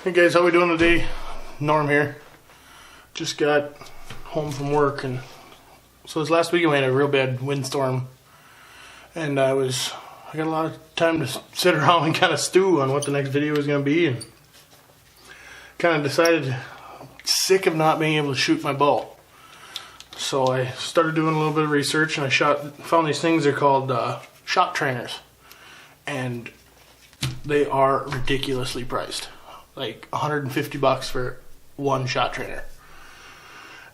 Hey guys, how we doing today? Norm here. Just got home from work, and so this last weekend we had a real bad windstorm, and I got a lot of time to sit around and kind of stew on what the next video is going to be, and kind of decided, sick of not being able to shoot my bow. So I started doing a little bit of research, and I found these things. They're called shot trainers, and they are ridiculously priced, like $150 for one shot trainer,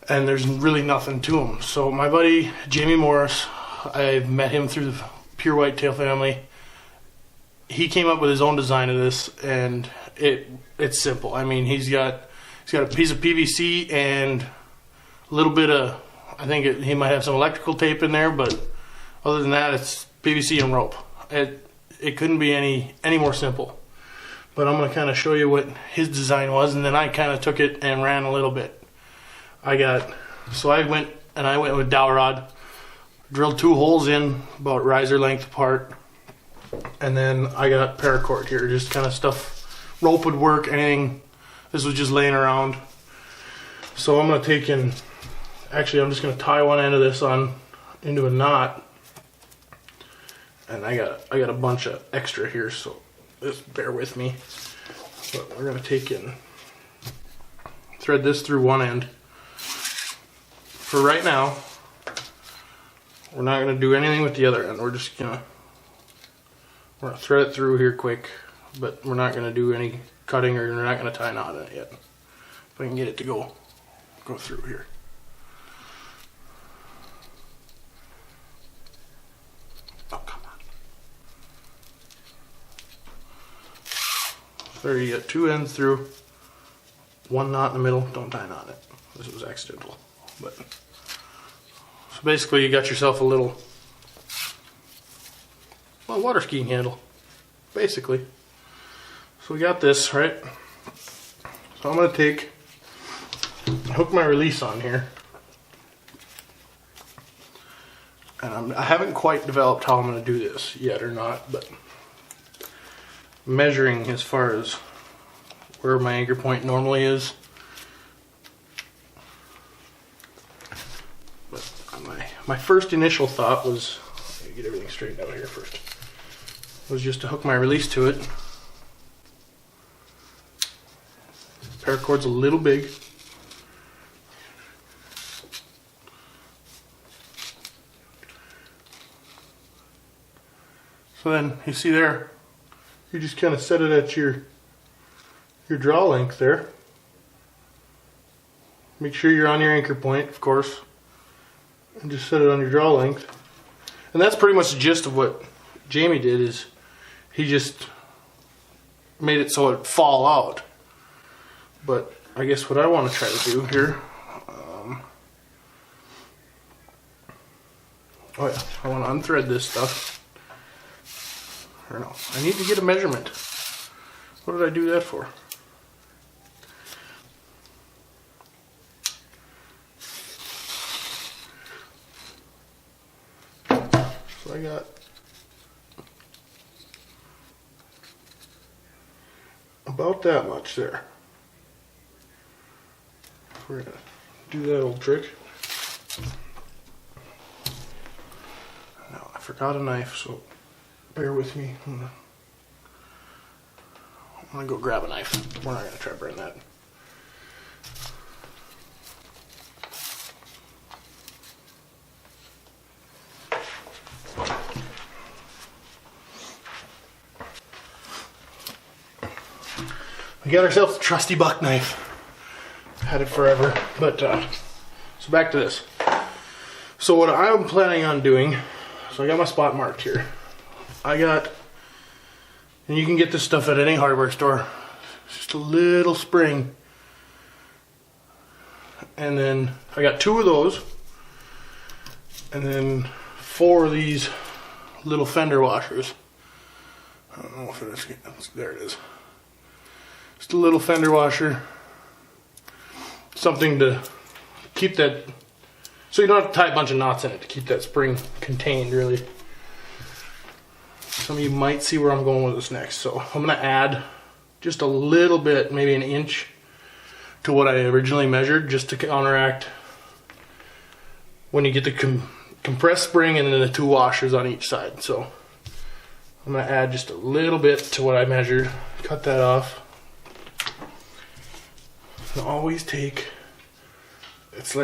and there's really nothing to them. So my buddy Jamie Morris, I met him through the Pure Whitetail family. He came up with his own design of this, and it's simple. I mean, he's got a piece of PVC and a little bit of, I think he might have some electrical tape in there, but other than that, it's PVC and rope. It couldn't be any more simple. But I'm going to kind of show you what his design was, and then I kind of took it and ran a little bit. I went with dowel rod, drilled 2 holes in about riser length apart, and then I got paracord here, just kind of stuff, rope would work, anything. This was just laying around. So I'm going to take I'm just going to tie one end of this on into a knot. And I got a bunch of extra here, so just bear with me. But we're going to take and thread this through one end. For right now, we're not going to do anything with the other end. We're going to thread it through here quick, but we're not going to do any cutting, or we're not going to tie a knot in it yet. If I can get it to go through here. There, you got 2 ends through, 1 knot in the middle. Don't tie a knot in it. This was accidental. But so basically, you got yourself a little water skiing handle, basically. So we got this, right? So I'm going to hook my release on here, and I haven't quite developed how I'm going to do this yet or not, but measuring as far as where my anchor point normally is. But my first initial thought was, let me get everything straightened out here first, was just to hook my release to it. Paracord's a little big. So then, you see there, you just kind of set it at your draw length there. Make sure you're on your anchor point, of course, and just set it on your draw length. And that's pretty much the gist of what Jamie did, is he just made it so it'd fall out. But I guess what I want to try to do here, I want to unthread this stuff. Or no, I need to get a measurement. What did I do that for? So I got about that much there. We're gonna do that old trick. Now I forgot a knife, so bear with me. I'm gonna go grab a knife. We're not gonna try to burn that. We got ourselves a trusty buck knife. Had it forever, but so back to this. So what I'm planning on doing, so I got my spot marked here. And you can get this stuff at any hardware store. It's just a little spring. And then I got 2 of those. And then 4 of these little fender washers. I don't know if it's, there it is. Just a little fender washer. Something to keep that, so you don't have to tie a bunch of knots in it to keep that spring contained, really. Some of you might see where I'm going with this next. So I'm going to add just a little bit, maybe an inch to what I originally measured, just to counteract when you get the compressed spring and then the 2 washers on each side. So I'm going to add just a little bit to what I measured, cut that off. And always take, it's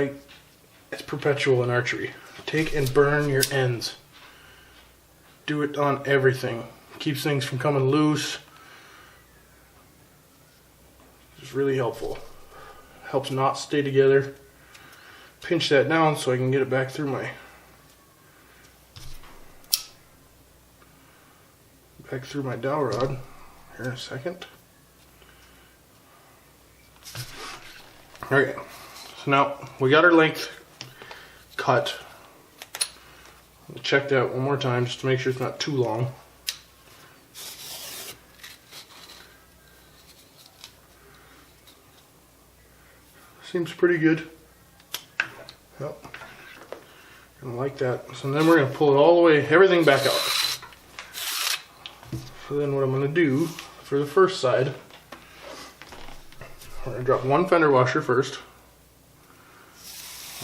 perpetual in archery. Take and burn your ends. Do it on everything. Keeps things from coming loose. It's really helpful. Helps knots stay together. Pinch that down so I can get it back through my dowel rod here in a second. Okay, so now we got our length cut. I'll check that one more time just to make sure it's not too long. Seems pretty good. Yep. Gonna like that. So then we're gonna pull it all the way, everything back out. So then what I'm gonna do for the first side, we're gonna drop 1 fender washer first.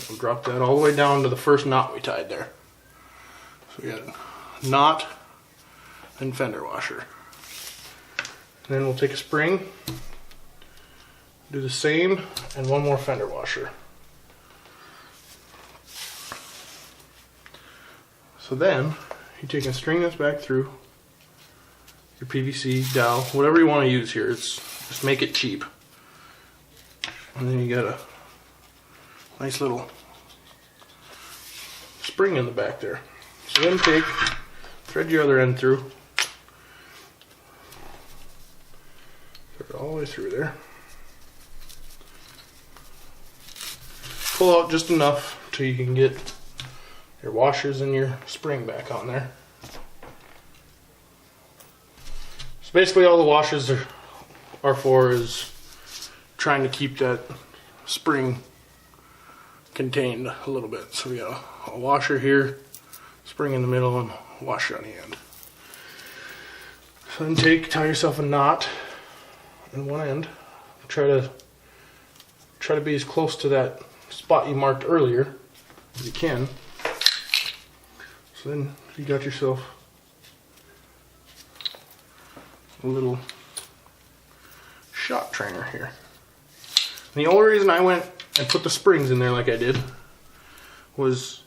We'll drop that all the way down to the first knot we tied there. So we got a knot and fender washer. And then we'll take a spring, do the same, and 1 more fender washer. So then you take and string this back through your PVC dowel, whatever you want to use here. It's just make it cheap. And then you got a nice little spring in the back there. So then thread your other end through. Thread it all the way through there. Pull out just enough till you can get your washers and your spring back on there. So basically all the washers are for is trying to keep that spring contained a little bit. So we got a washer here, spring in the middle, and a washer on the end. So then tie yourself a knot in one end. Try to be as close to that spot you marked earlier as you can. So then you got yourself a little shot trainer here. And the only reason I went and put the springs in there like I did was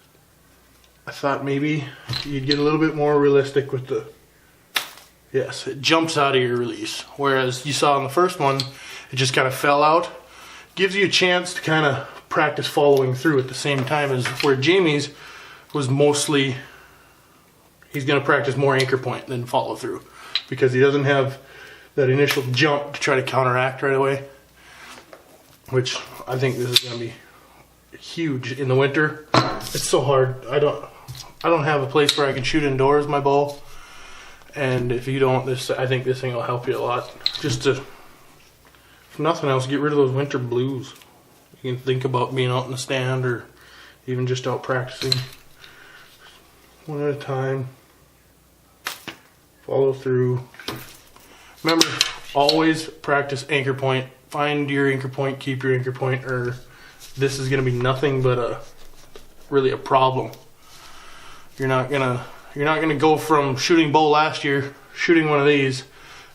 I thought maybe you'd get a little bit more realistic with the, yes, it jumps out of your release. Whereas you saw in the first one, it just kind of fell out. Gives you a chance to kind of practice following through at the same time as where Jamie's was mostly, he's going to practice more anchor point than follow through because he doesn't have that initial jump to try to counteract right away, which I think this is going to be huge in the winter. It's so hard. I don't have a place where I can shoot indoors my bow, and if you don't, I think this thing will help you a lot. Just to, if nothing else, get rid of those winter blues. You can think about being out in the stand or even just out practicing. One at a time. Follow through. Remember, always practice anchor point. Find your anchor point, keep your anchor point, or this is going to be nothing but really a problem. You're not gonna go from shooting bow last year, shooting one of these,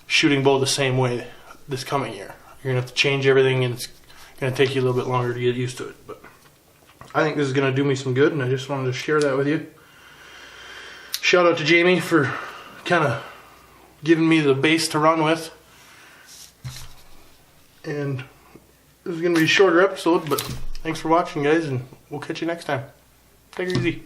shooting bow the same way this coming year. You're gonna have to change everything, and it's gonna take you a little bit longer to get used to it. But I think this is gonna do me some good, and I just wanted to share that with you. Shout out to Jamie for kind of giving me the base to run with. And this is going to be a shorter episode, but thanks for watching, guys, and we'll catch you next time. Take it easy.